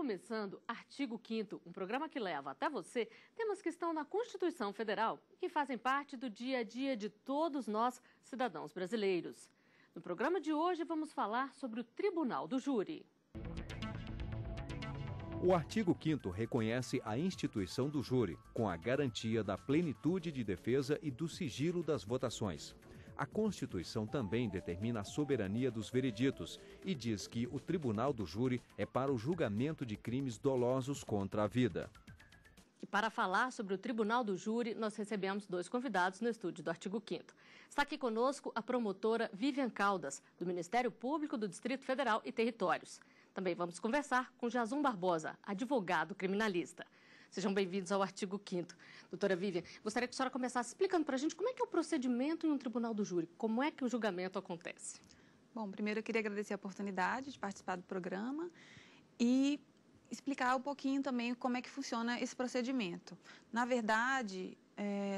começando Artigo 5º, um programa que leva até você temas que estão na Constituição Federal e que fazem parte do dia a dia de todos nós, cidadãos brasileiros. No programa de hoje vamos falar sobre o Tribunal do Júri. O artigo 5º reconhece a instituição do júri, com a garantia da plenitude de defesa e do sigilo das votações. A Constituição também determina a soberania dos vereditos e diz que o Tribunal do Júri é para o julgamento de crimes dolosos contra a vida. E para falar sobre o Tribunal do Júri, nós recebemos dois convidados no estúdio do Artigo 5º. Está aqui conosco a promotora Vivian Caldas, do Ministério Público do Distrito Federal e Territórios. Também vamos conversar com Jason Barbosa, advogado criminalista. Sejam bem-vindos ao Artigo 5º. Doutora Vivian, gostaria que a senhora começasse explicando para a gente como é que é o procedimento em um tribunal do júri, como é que o julgamento acontece. Bom, primeiro eu queria agradecer a oportunidade de participar do programa e explicar um pouquinho também como é que funciona esse procedimento. Na verdade,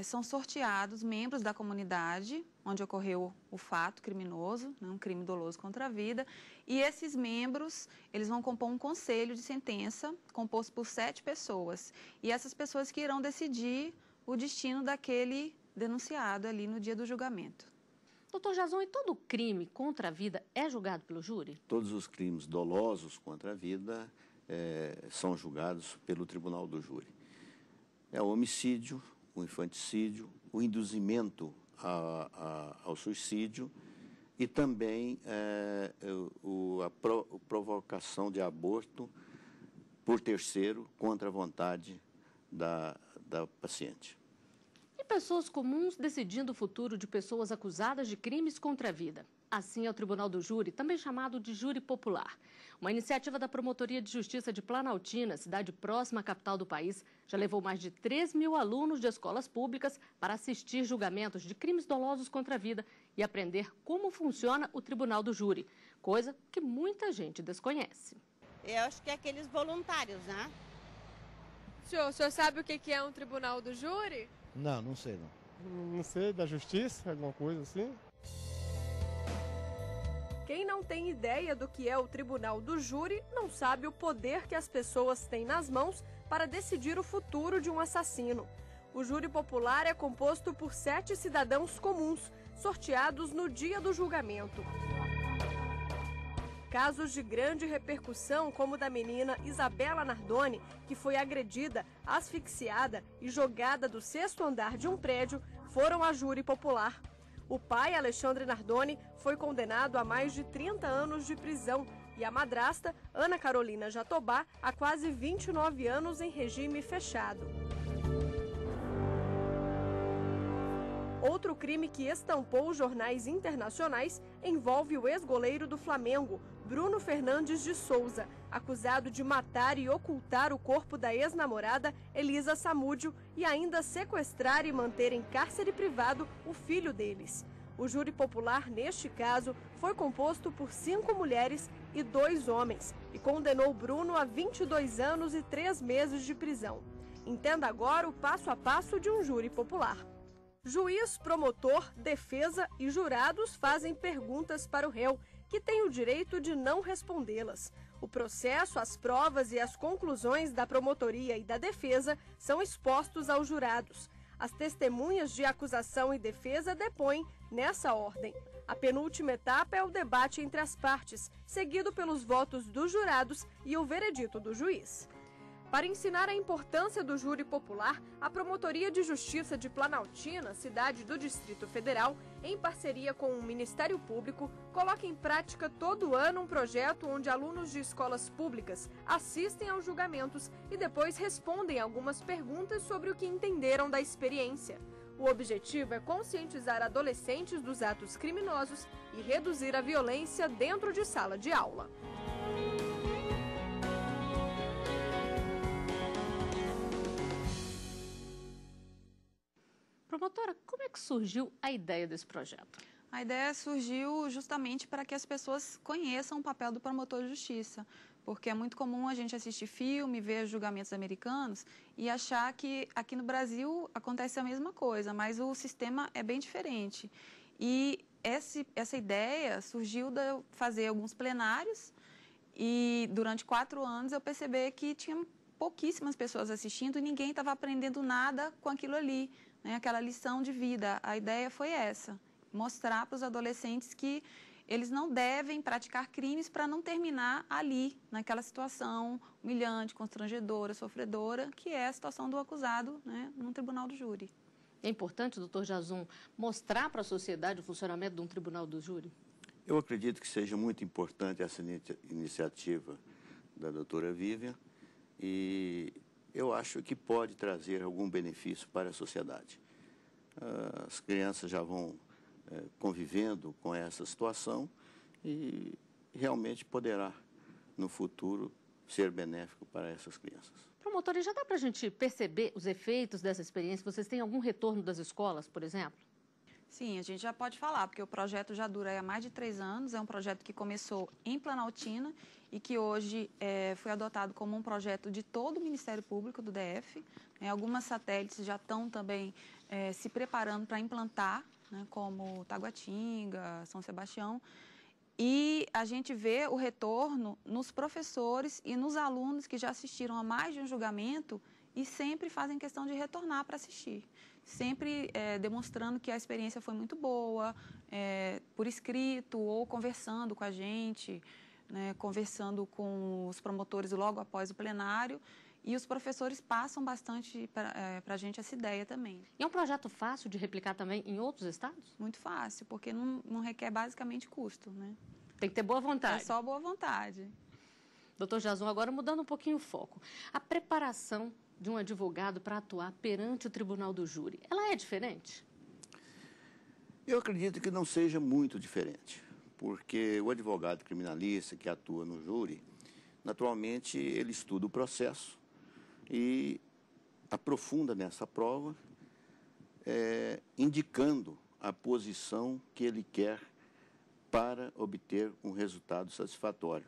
são sorteados membros da comunidade onde ocorreu o fato criminoso, né, um crime doloso contra a vida, e esses membros, eles vão compor um conselho de sentença composto por 7 pessoas. E essas pessoas que irão decidir o destino daquele denunciado ali no dia do julgamento. Doutor Jason, e todo crime contra a vida é julgado pelo júri? Todos os crimes dolosos contra a vida são julgados pelo Tribunal do Júri. É o homicídio, o infanticídio, o induzimento ao suicídio e também a provocação de aborto por terceiro contra a vontade da paciente. E pessoas comuns decidindo o futuro de pessoas acusadas de crimes contra a vida. Assim é o Tribunal do Júri, também chamado de Júri Popular. Uma iniciativa da Promotoria de Justiça de Planaltina, cidade próxima à capital do país, já levou mais de 3.000 alunos de escolas públicas para assistir julgamentos de crimes dolosos contra a vida e aprender como funciona o Tribunal do Júri, coisa que muita gente desconhece. Eu acho que é aqueles voluntários, né? O senhor sabe o que é um Tribunal do Júri? Não, não sei não. Não sei, da justiça, alguma coisa assim. Quem não tem ideia do que é o Tribunal do Júri não sabe o poder que as pessoas têm nas mãos para decidir o futuro de um assassino. O júri popular é composto por 7 cidadãos comuns, sorteados no dia do julgamento. Casos de grande repercussão, como o da menina Isabela Nardoni, que foi agredida, asfixiada e jogada do 6º andar de um prédio, foram a júri popular. O pai, Alexandre Nardoni, foi condenado a mais de 30 anos de prisão e a madrasta, Ana Carolina Jatobá, a quase 29 anos em regime fechado. Outro crime que estampou os jornais internacionais envolve o ex-goleiro do Flamengo, Bruno Fernandes de Souza, acusado de matar e ocultar o corpo da ex-namorada Elisa Samúdio e ainda sequestrar e manter em cárcere privado o filho deles. O júri popular, neste caso, foi composto por 5 mulheres e 2 homens e condenou Bruno a 22 anos e 3 meses de prisão. Entenda agora o passo a passo de um júri popular. Juiz, promotor, defesa e jurados fazem perguntas para o réu, que tem o direito de não respondê-las. O processo, as provas e as conclusões da promotoria e da defesa são expostos aos jurados. As testemunhas de acusação e defesa depõem nessa ordem. A penúltima etapa é o debate entre as partes, seguido pelos votos dos jurados e o veredito do juiz. Para ensinar a importância do júri popular, a Promotoria de Justiça de Planaltina, cidade do Distrito Federal, em parceria com o Ministério Público, coloca em prática todo ano um projeto onde alunos de escolas públicas assistem aos julgamentos e depois respondem algumas perguntas sobre o que entenderam da experiência. O objetivo é conscientizar adolescentes dos atos criminosos e reduzir a violência dentro de sala de aula. Promotora, como é que surgiu a ideia desse projeto? A ideia surgiu justamente para que as pessoas conheçam o papel do promotor de justiça, porque é muito comum a gente assistir filme, ver julgamentos americanos e achar que aqui no Brasil acontece a mesma coisa, mas o sistema é bem diferente. E essa ideia surgiu de eu fazer alguns plenários E durante 4 anos eu percebi que tinha pouquíssimas pessoas assistindo e ninguém estava aprendendo nada com aquilo ali, né? Aquela lição de vida. A ideia foi essa, mostrar para os adolescentes que eles não devem praticar crimes para não terminar ali, naquela situação humilhante, constrangedora, sofredora, que é a situação do acusado, né, num tribunal do júri. É importante, doutor Jason, mostrar para a sociedade o funcionamento de um tribunal do júri? Eu acredito que seja muito importante essa iniciativa da doutora Vivian e eu acho que pode trazer algum benefício para a sociedade. As crianças já vão convivendo com essa situação e realmente poderá, no futuro, ser benéfico para essas crianças. Promotora, já dá para a gente perceber os efeitos dessa experiência? Vocês têm algum retorno das escolas, por exemplo? Sim, a gente já pode falar, porque o projeto já dura há mais de 3 anos, é um projeto que começou em Planaltina e que hoje foi adotado como um projeto de todo o Ministério Público do DF. Algumas satélites já estão também se preparando para implantar, né, como Taguatinga, São Sebastião, e a gente vê o retorno nos professores e nos alunos que já assistiram a mais de um julgamento e sempre fazem questão de retornar para assistir. Sempre demonstrando que a experiência foi muito boa, por escrito ou conversando com a gente, né, conversando com os promotores logo após o plenário. E os professores passam bastante para a gente essa ideia também. E é um projeto fácil de replicar também em outros estados? Muito fácil, porque não requer basicamente custo, né? Tem que ter boa vontade. É só boa vontade. Doutor Jason, agora mudando um pouquinho o foco. A preparação de um advogado para atuar perante o tribunal do júri, ela é diferente? Eu acredito que não seja muito diferente, porque o advogado criminalista que atua no júri, naturalmente ele estuda o processo e aprofunda nessa prova, indicando a posição que ele quer para obter um resultado satisfatório.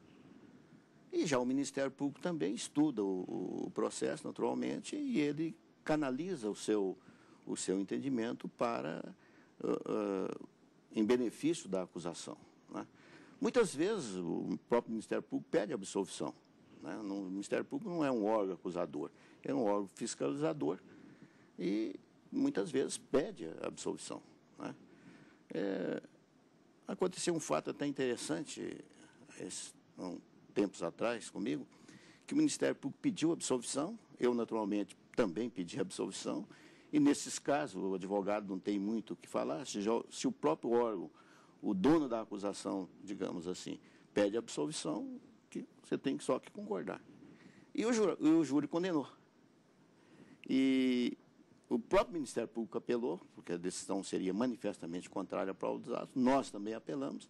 E já o Ministério Público também estuda o processo, naturalmente, e ele canaliza o seu entendimento para, em benefício da acusação, né? Muitas vezes o próprio Ministério Público pede absolvição, né? O Ministério Público não é um órgão acusador, é um órgão fiscalizador e muitas vezes pede a absolvição, né? Aconteceu um fato até interessante, tempos atrás comigo, que o Ministério Público pediu absolvição, eu naturalmente também pedi absolvição, e nesses casos o advogado não tem muito o que falar, se o próprio órgão, o dono da acusação, digamos assim, pede absolvição, que você tem só que concordar. E o júri condenou. E o próprio Ministério Público apelou, porque a decisão seria manifestamente contrária à prova dos atos, nós também apelamos,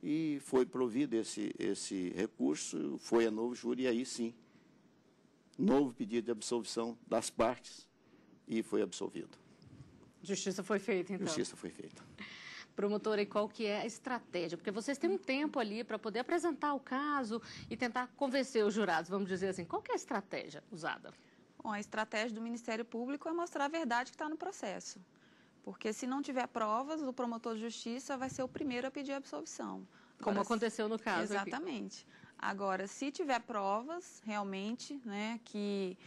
e foi provido esse recurso, foi a novo júri, e aí sim, novo pedido de absolvição das partes, e foi absolvido. Justiça foi feita, então. Justiça foi feita. Promotora, e qual que é a estratégia? Porque vocês têm um tempo ali para poder apresentar o caso e tentar convencer os jurados, vamos dizer assim. Qual que é a estratégia usada? Bom, a estratégia do Ministério Público é mostrar a verdade que está no processo. Porque se não tiver provas, o promotor de justiça vai ser o primeiro a pedir a absolvição. Como aconteceu no caso. Exatamente. Aqui. Agora, se tiver provas, realmente, né, que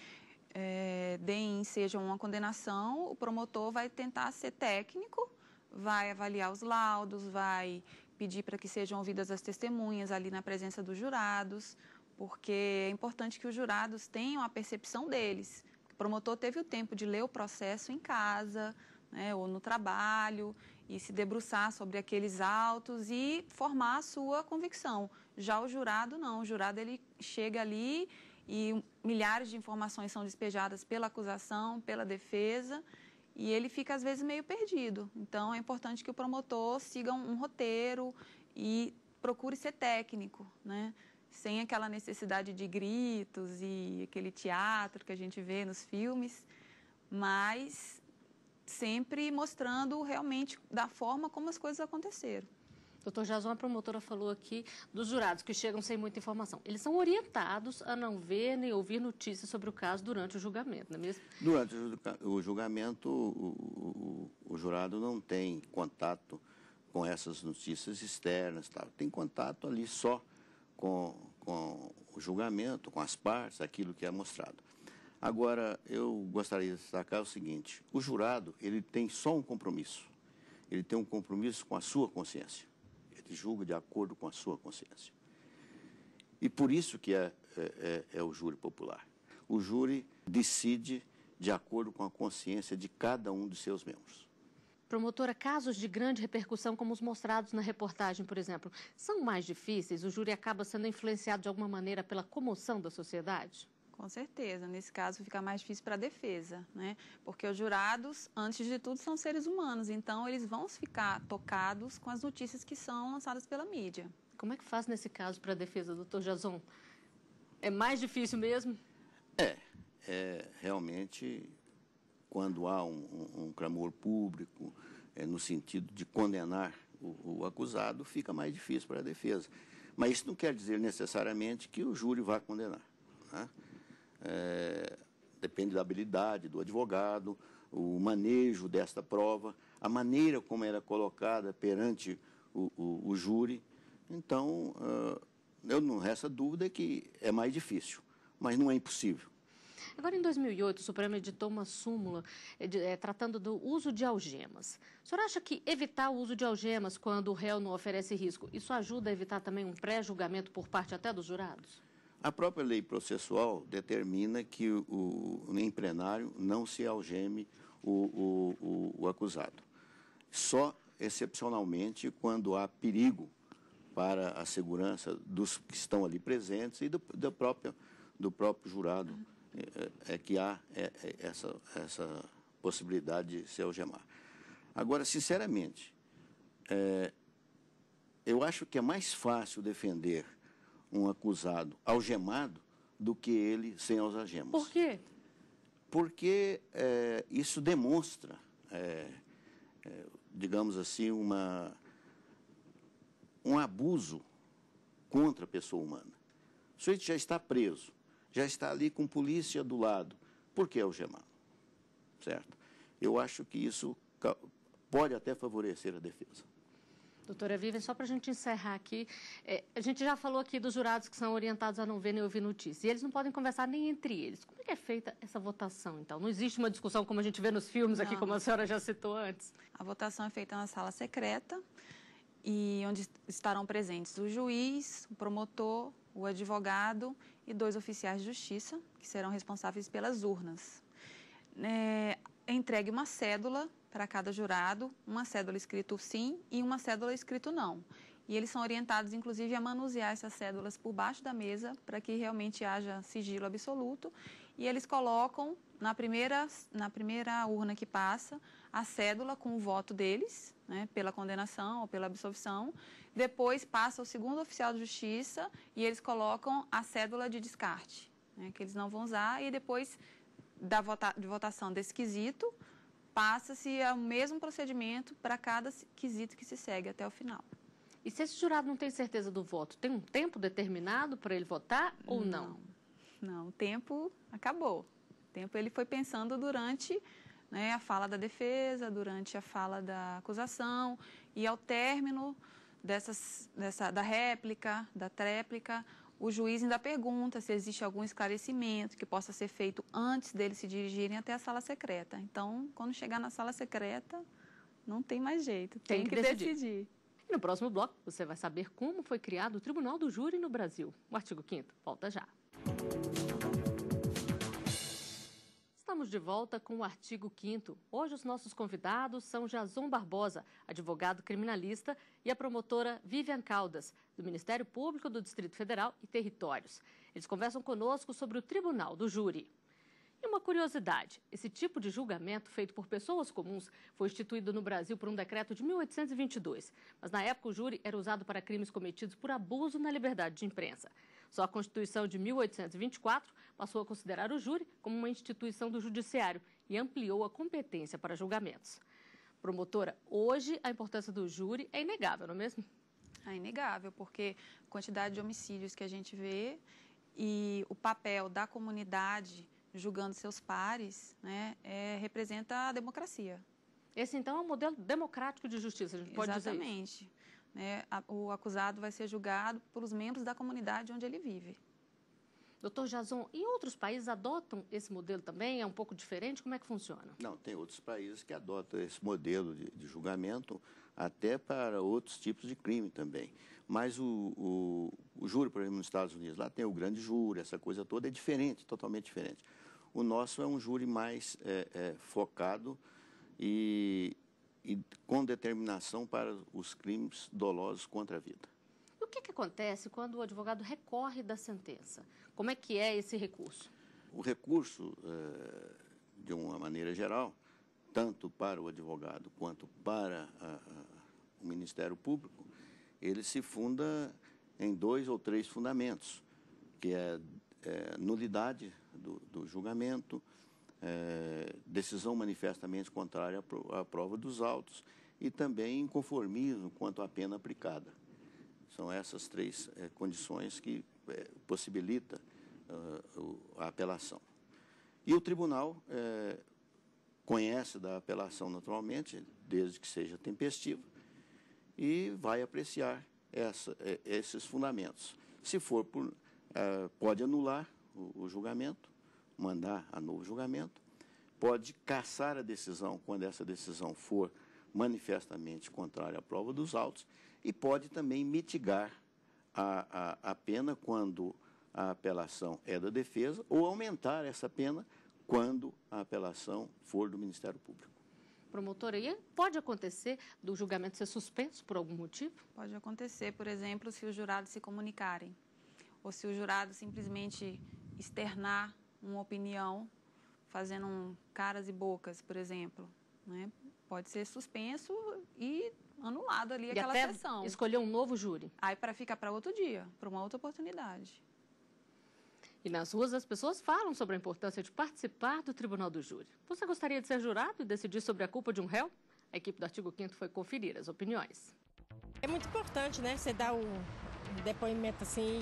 sejam uma condenação, o promotor vai tentar ser técnico, vai avaliar os laudos, vai pedir para que sejam ouvidas as testemunhas ali na presença dos jurados, porque é importante que os jurados tenham a percepção deles. O promotor teve o tempo de ler o processo em casa, né, ou no trabalho, e se debruçar sobre aqueles autos e formar a sua convicção. Já o jurado não, o jurado ele chega ali e milhares de informações são despejadas pela acusação, pela defesa, e ele fica às vezes meio perdido. Então é importante que o promotor siga um roteiro e procure ser técnico, né? Sem aquela necessidade de gritos e aquele teatro que a gente vê nos filmes, mas sempre mostrando realmente da forma como as coisas aconteceram. Doutor Jason, a promotora falou aqui dos jurados que chegam sem muita informação. Eles são orientados a não ver nem ouvir notícias sobre o caso durante o julgamento, não é mesmo? Durante o julgamento, o jurado não tem contato com essas notícias externas, tá? Tem contato ali só com com o julgamento, com as partes, aquilo que é mostrado. Agora, eu gostaria de destacar o seguinte: o jurado, ele tem só um compromisso. Ele tem um compromisso com a sua consciência. Ele julga de acordo com a sua consciência. E por isso que é o júri popular. O júri decide de acordo com a consciência de cada um dos seus membros. Promotora, casos de grande repercussão, como os mostrados na reportagem, por exemplo, são mais difíceis? O júri acaba sendo influenciado de alguma maneira pela comoção da sociedade? Com certeza. Nesse caso, fica mais difícil para a defesa, né? Porque os jurados, antes de tudo, são seres humanos. Então, eles vão ficar tocados com as notícias que são lançadas pela mídia. Como é que faz nesse caso para a defesa, doutor Jason? É mais difícil mesmo? Realmente, quando há um clamor público, no sentido de condenar o acusado, fica mais difícil para a defesa. Mas isso não quer dizer necessariamente que o júri vá condenar, né? Depende da habilidade do advogado, o manejo desta prova, a maneira como ela é colocada perante o júri. Então, eu não resta dúvida que é mais difícil, mas não é impossível. Agora, em 2008, o Supremo editou uma súmula tratando do uso de algemas. O senhor acha que evitar o uso de algemas quando o réu não oferece risco, isso ajuda a evitar também um pré-julgamento por parte até dos jurados? A própria lei processual determina que em plenário não se algeme o acusado. Só excepcionalmente quando há perigo para a segurança dos que estão ali presentes e do próprio jurado que há essa possibilidade de se algemar. Agora, sinceramente, eu acho que é mais fácil defender um acusado algemado do que ele sem as algemas. Por quê? Porque isso demonstra, digamos assim, um abuso contra a pessoa humana. O sujeito já está preso, já está ali com polícia do lado. Por que algemá-lo? Certo? Eu acho que isso pode até favorecer a defesa. Doutora Vivian, só para a gente encerrar aqui, a gente já falou aqui dos jurados que são orientados a não ver nem ouvir notícias, e eles não podem conversar nem entre eles. Como é que é feita essa votação, então? Não existe uma discussão como a gente vê nos filmes aqui, como a senhora já citou antes? A votação é feita na sala secreta, e onde estarão presentes o juiz, o promotor, o advogado e 2 oficiais de justiça, que serão responsáveis pelas urnas. É entregue uma cédula para cada jurado, uma cédula escrito sim e uma cédula escrito não. E eles são orientados, inclusive, a manusear essas cédulas por baixo da mesa para que realmente haja sigilo absoluto. E eles colocam na primeira urna que passa a cédula com o voto deles, né, pela condenação ou pela absolvição. Depois passa o segundo oficial de justiça e eles colocam a cédula de descarte, né, que eles não vão usar. E depois de votação desse quesito, passa-se o mesmo procedimento para cada quesito que se segue até o final. E se esse jurado não tem certeza do voto, tem um tempo determinado para ele votar ou não? Não, o tempo acabou. O tempo ele foi pensando durante, né, a fala da defesa, durante a fala da acusação, e ao término da réplica, da tréplica, o juiz ainda pergunta se existe algum esclarecimento que possa ser feito antes deles se dirigirem até a sala secreta. Então, quando chegar na sala secreta, não tem mais jeito, tem que decidir. E no próximo bloco, você vai saber como foi criado o Tribunal do Júri no Brasil. O artigo 5º volta já. Estamos de volta com o artigo 5º. Hoje os nossos convidados são Jason Barbosa, advogado criminalista, e a promotora Vivian Caldas, do Ministério Público do Distrito Federal e Territórios. Eles conversam conosco sobre o Tribunal do Júri. E uma curiosidade, esse tipo de julgamento feito por pessoas comuns foi instituído no Brasil por um decreto de 1822. Mas na época o júri era usado para crimes cometidos por abuso na liberdade de imprensa. Só a Constituição de 1824 passou a considerar o júri como uma instituição do judiciário e ampliou a competência para julgamentos. Promotora, hoje a importância do júri é inegável, não é mesmo? É inegável, porque a quantidade de homicídios que a gente vê e o papel da comunidade julgando seus pares, né, representa a democracia. Esse, então, é um modelo democrático de justiça, a gente pode dizer isso. Exatamente. né, o acusado vai ser julgado pelos membros da comunidade onde ele vive. Doutor Jason, e outros países adotam esse modelo também? É um pouco diferente? Como é que funciona? Não, tem outros países que adotam esse modelo de julgamento até para outros tipos de crime também. Mas o júri, por exemplo, nos Estados Unidos, lá tem o grande júri, essa coisa toda é diferente, totalmente diferente. O nosso é um júri mais focado e com determinação para os crimes dolosos contra a vida. E o que acontece quando o advogado recorre da sentença? Como é que é esse recurso? O recurso, de uma maneira geral, tanto para o advogado quanto para o Ministério Público, ele se funda em 2 ou 3 fundamentos, que é nulidade do julgamento, decisão manifestamente contrária à prova dos autos e também inconformismo quanto à pena aplicada. São essas 3 condições que possibilita a apelação. E o tribunal conhece da apelação naturalmente, desde que seja tempestiva, e vai apreciar esses fundamentos. Se for pode anular o julgamento, mandar a novo julgamento, pode cassar a decisão quando essa decisão for manifestamente contrária à prova dos autos e pode também mitigar a pena quando a apelação é da defesa ou aumentar essa pena quando a apelação for do Ministério Público. Promotora, e pode acontecer do julgamento ser suspenso por algum motivo? Pode acontecer, por exemplo, se os jurados se comunicarem ou se o jurado simplesmente externar uma opinião fazendo caras e bocas, por exemplo, né? Pode ser suspenso e anulado ali aquela sessão. Escolher um novo júri. Aí para ficar para outro dia, para uma outra oportunidade. E nas ruas as pessoas falam sobre a importância de participar do Tribunal do Júri. Você gostaria de ser jurado e decidir sobre a culpa de um réu? A equipe do Artigo 5º foi conferir as opiniões. É muito importante, né? Você dar o depoimento assim,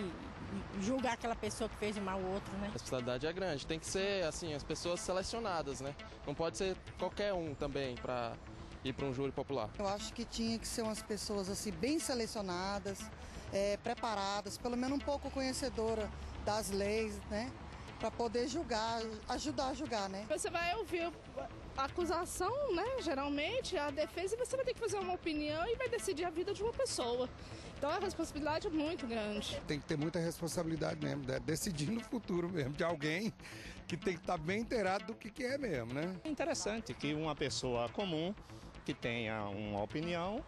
julgar aquela pessoa que fez de mal ao outro, né? A responsabilidade é grande, tem que ser assim, as pessoas selecionadas, né? Não pode ser qualquer um também para ir para um júri popular. Eu acho que tinha que ser umas pessoas assim bem selecionadas, preparadas, pelo menos um pouco conhecedora das leis, né? Para poder julgar, ajudar a julgar, né? Você vai ouvir a acusação, né? Geralmente, a defesa, e você vai ter que fazer uma opinião e vai decidir a vida de uma pessoa. Então a responsabilidade é muito grande. Tem que ter muita responsabilidade mesmo, né? Decidir no futuro mesmo, de alguém que tem que estar bem inteirado do que é mesmo, né? É interessante que uma pessoa comum que tenha uma opinião,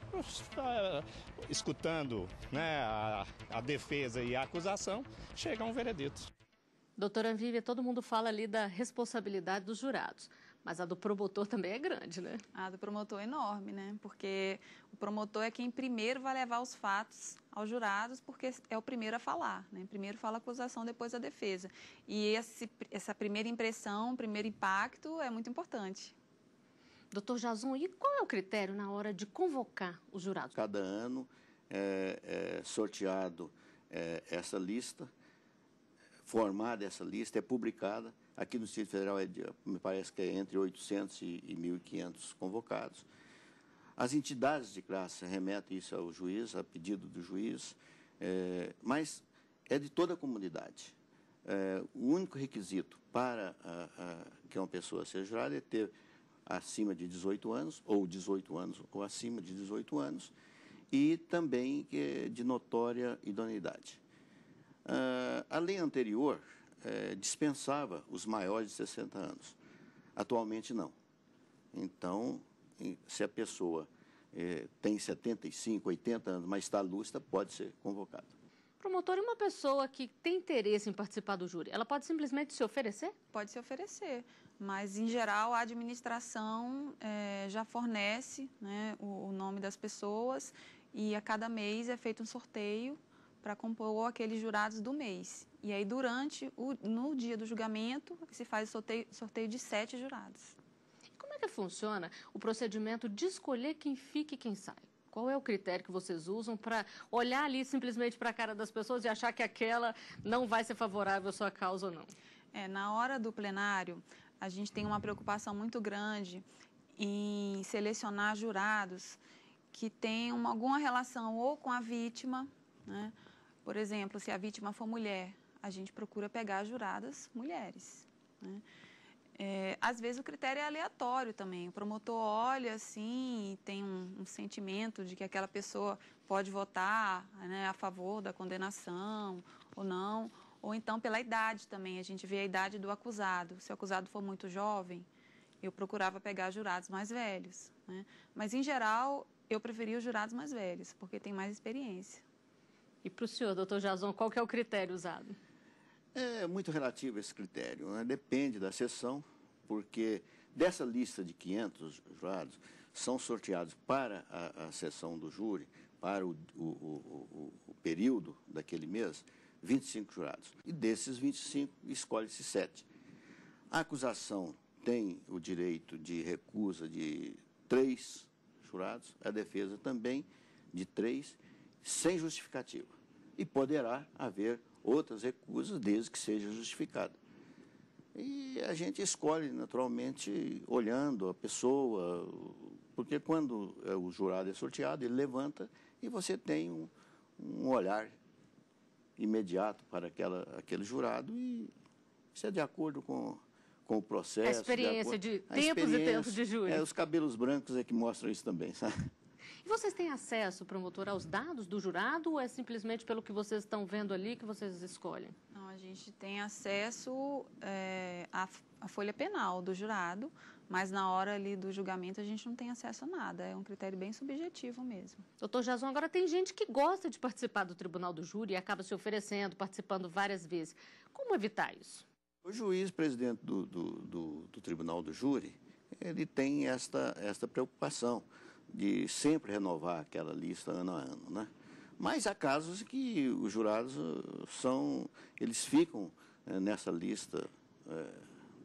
escutando, né, a defesa e a acusação, chega a um veredito. Doutora Anvívia, todo mundo fala ali da responsabilidade dos jurados, mas a do promotor também é grande, né? A do promotor é enorme, né? Porque o promotor é quem primeiro vai levar os fatos aos jurados, porque é o primeiro a falar, né? Primeiro fala a acusação, depois a defesa. E essa primeira impressão, primeiro impacto é muito importante. Doutor Jason, e qual é o critério na hora de convocar os jurados? Cada ano é sorteado essa lista, formada essa lista, é publicada. Aqui no Distrito Federal, me parece que é entre 800 e 1.500 convocados. As entidades de classe remetem isso ao juiz, a pedido do juiz, mas é de toda a comunidade. O único requisito para que uma pessoa seja jurada é ter acima de 18 anos, ou 18 anos, ou acima de 18 anos, e também de notória idoneidade. A lei anterior dispensava os maiores de 60 anos. Atualmente, não. Então, se a pessoa tem 75, 80 anos, mas está lúcida, pode ser convocada. Promotor, e uma pessoa que tem interesse em participar do júri, ela pode simplesmente se oferecer? Pode se oferecer, mas, em geral, a administração já fornece, né, o nome das pessoas e a cada mês é feito um sorteio para compor aqueles jurados do mês. E aí, no dia do julgamento, se faz o sorteio de 7 jurados. E como é que funciona o procedimento de escolher quem fica e quem sai? Qual é o critério que vocês usam para olhar ali simplesmente para a cara das pessoas e achar que aquela não vai ser favorável à sua causa ou não? Na hora do plenário, a gente tem uma preocupação muito grande em selecionar jurados que tem alguma relação ou com a vítima, né? Por exemplo, se a vítima for mulher, a gente procura pegar juradas mulheres, né? Às vezes o critério é aleatório também. O promotor olha assim e tem um sentimento de que aquela pessoa pode votar, né, a favor da condenação ou não. Ou então pela idade também. A gente vê a idade do acusado. Se o acusado for muito jovem, eu procurava pegar jurados mais velhos, né? Mas, em geral, eu preferia os jurados mais velhos, porque tem mais experiência. E para o senhor, doutor Jason, qual que é o critério usado? É muito relativo esse critério, né? Depende da sessão, porque dessa lista de 500 jurados, são sorteados para a sessão do júri, para o período daquele mês, 25 jurados. E desses 25, escolhe-se 7. A acusação tem o direito de recusa de 3 jurados, a defesa também de 3, sem justificativa. E poderá haver outras recusas, desde que seja justificada. E a gente escolhe, naturalmente, olhando a pessoa, porque quando o jurado é sorteado, ele levanta e você tem um olhar imediato para aquele jurado, e isso é de acordo com o processo. A experiência de tempos e tempos de júri. Os cabelos brancos é que mostram isso também, sabe? E vocês têm acesso, promotor, aos dados do jurado ou é simplesmente pelo que vocês estão vendo ali que vocês escolhem? Não, a gente tem acesso à folha penal do jurado, mas na hora ali do julgamento a gente não tem acesso a nada. É um critério bem subjetivo mesmo. Doutor Jason, agora tem gente que gosta de participar do tribunal do júri e acaba se oferecendo, participando várias vezes. Como evitar isso? O juiz, presidente do tribunal do júri, ele tem esta preocupação de sempre renovar aquela lista ano a ano, né? Mas há casos que os jurados eles ficam nessa lista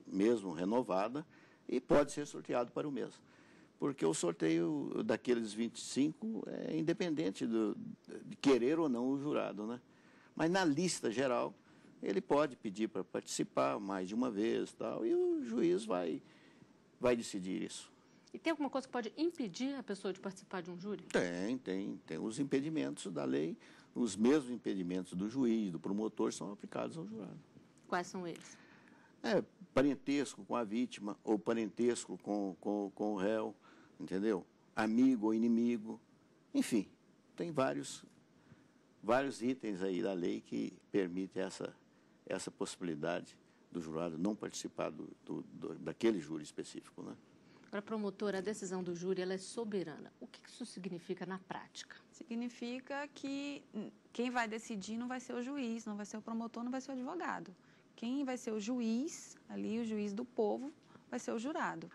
mesmo renovada e pode ser sorteado para o mês. Porque o sorteio daqueles 25 é independente de querer ou não o jurado, né? Mas na lista geral, ele pode pedir para participar mais de uma vez, tal, e o juiz vai decidir isso. E tem alguma coisa que pode impedir a pessoa de participar de um júri? Tem os impedimentos da lei, os mesmos impedimentos do juiz, do promotor, são aplicados ao jurado. Quais são eles? Parentesco com a vítima, ou parentesco com o réu, entendeu? Amigo ou inimigo, enfim, tem vários itens aí da lei que permitem essa possibilidade do jurado não participar daquele júri específico, né? Para a promotora, a decisão do júri ela é soberana. O que isso significa na prática? Significa que quem vai decidir não vai ser o juiz, não vai ser o promotor, não vai ser o advogado. Quem vai ser o juiz, ali o juiz do povo, vai ser o jurado.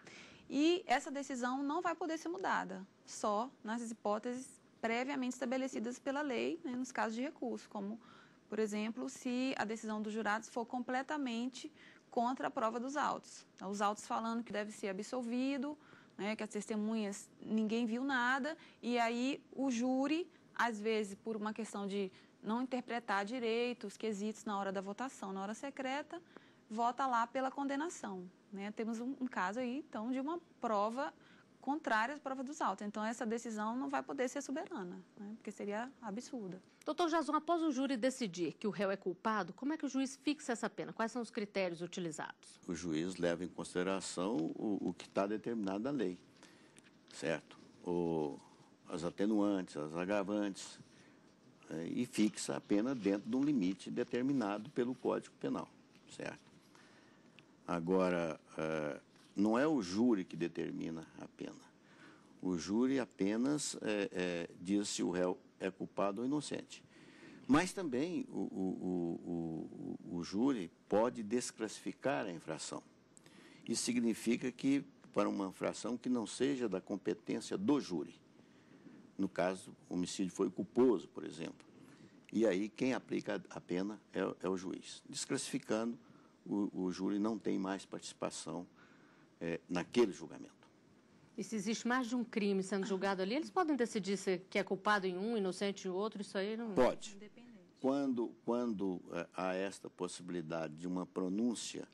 E essa decisão não vai poder ser mudada, só nas hipóteses previamente estabelecidas pela lei, né, nos casos de recurso, como, por exemplo, se a decisão dos jurados for completamente contra a prova dos autos. Os autos falando que deve ser absolvido, né, que as testemunhas, ninguém viu nada, e aí o júri, às vezes, por uma questão de não interpretar direito os quesitos na hora da votação, na hora secreta, vota lá pela condenação, né? Temos um caso aí, então, de uma prova contrária à prova dos autos. Então, essa decisão não vai poder ser soberana, né? Porque seria absurda. Doutor Jason, após o júri decidir que o réu é culpado, como é que o juiz fixa essa pena? Quais são os critérios utilizados? O juiz leva em consideração o que está determinado na lei, certo? As atenuantes, as agravantes, e fixa a pena dentro de um limite determinado pelo Código Penal, certo? Agora, não é o júri que determina a pena. O júri apenas diz se o réu é culpado ou inocente. Mas também o júri pode desclassificar a infração. Isso significa que, para uma infração que não seja da competência do júri, no caso, o homicídio foi culposo, por exemplo, e aí quem aplica a pena é o juiz. Desclassificando, o júri não tem mais participação naquele julgamento. E se existe mais de um crime sendo julgado ali, eles podem decidir se é culpado em um, inocente em outro, isso aí não... Pode. Quando há esta possibilidade de uma pronúncia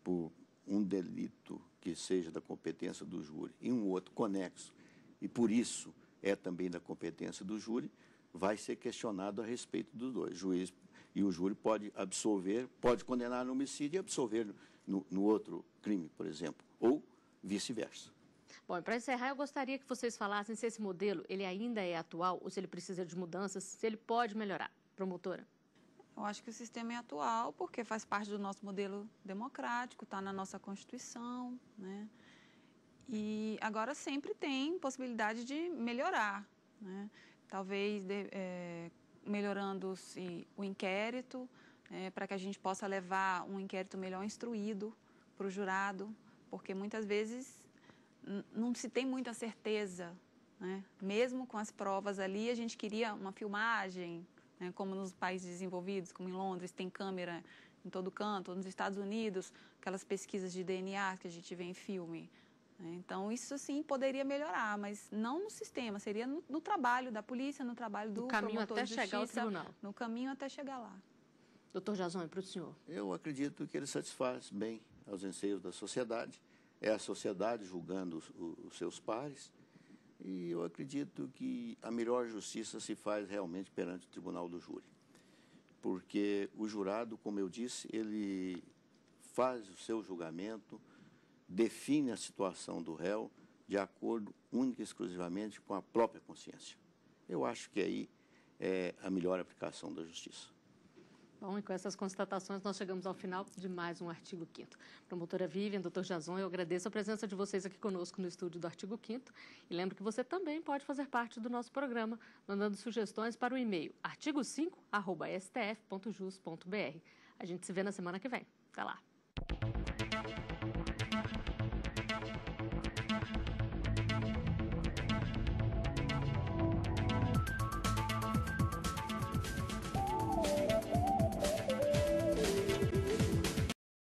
por um delito que seja da competência do júri e um outro conexo, e por isso é também da competência do júri, vai ser questionado a respeito dos dois. O juiz e o júri pode absolver, pode condenar no homicídio e absolver no outro crime, por exemplo, ou vice-versa. Bom, e para encerrar, eu gostaria que vocês falassem se esse modelo ele ainda é atual ou se ele precisa de mudanças, se ele pode melhorar. Promotora. Eu acho que o sistema é atual porque faz parte do nosso modelo democrático, está na nossa Constituição, né? E agora sempre tem possibilidade de melhorar, né? Talvez melhorando-se o inquérito, para que a gente possa levar um inquérito melhor instruído para o jurado, porque muitas vezes não se tem muita certeza, né? Mesmo com as provas ali, a gente queria uma filmagem, né? Como nos países desenvolvidos, como em Londres, tem câmera em todo canto, ou nos Estados Unidos, aquelas pesquisas de DNA que a gente vê em filme. Então, isso sim poderia melhorar, mas não no sistema, seria no trabalho da polícia, no trabalho do promotor de justiça. No caminho até chegar ao tribunal. No caminho até chegar lá. Doutor Jason, é para o senhor. Eu acredito que ele satisfaz bem aos anseios da sociedade. É a sociedade julgando os seus pares. E eu acredito que a melhor justiça se faz realmente perante o tribunal do júri. Porque o jurado, como eu disse, ele faz o seu julgamento, define a situação do réu de acordo única e exclusivamente com a própria consciência. Eu acho que aí é a melhor aplicação da justiça. Bom, e com essas constatações nós chegamos ao final de mais um Artigo 5º. Promotora Vivian, doutor Jason, eu agradeço a presença de vocês aqui conosco no estúdio do Artigo 5º e lembro que você também pode fazer parte do nosso programa, mandando sugestões para o e-mail artigo5@stf.jus.br. A gente se vê na semana que vem. Até lá!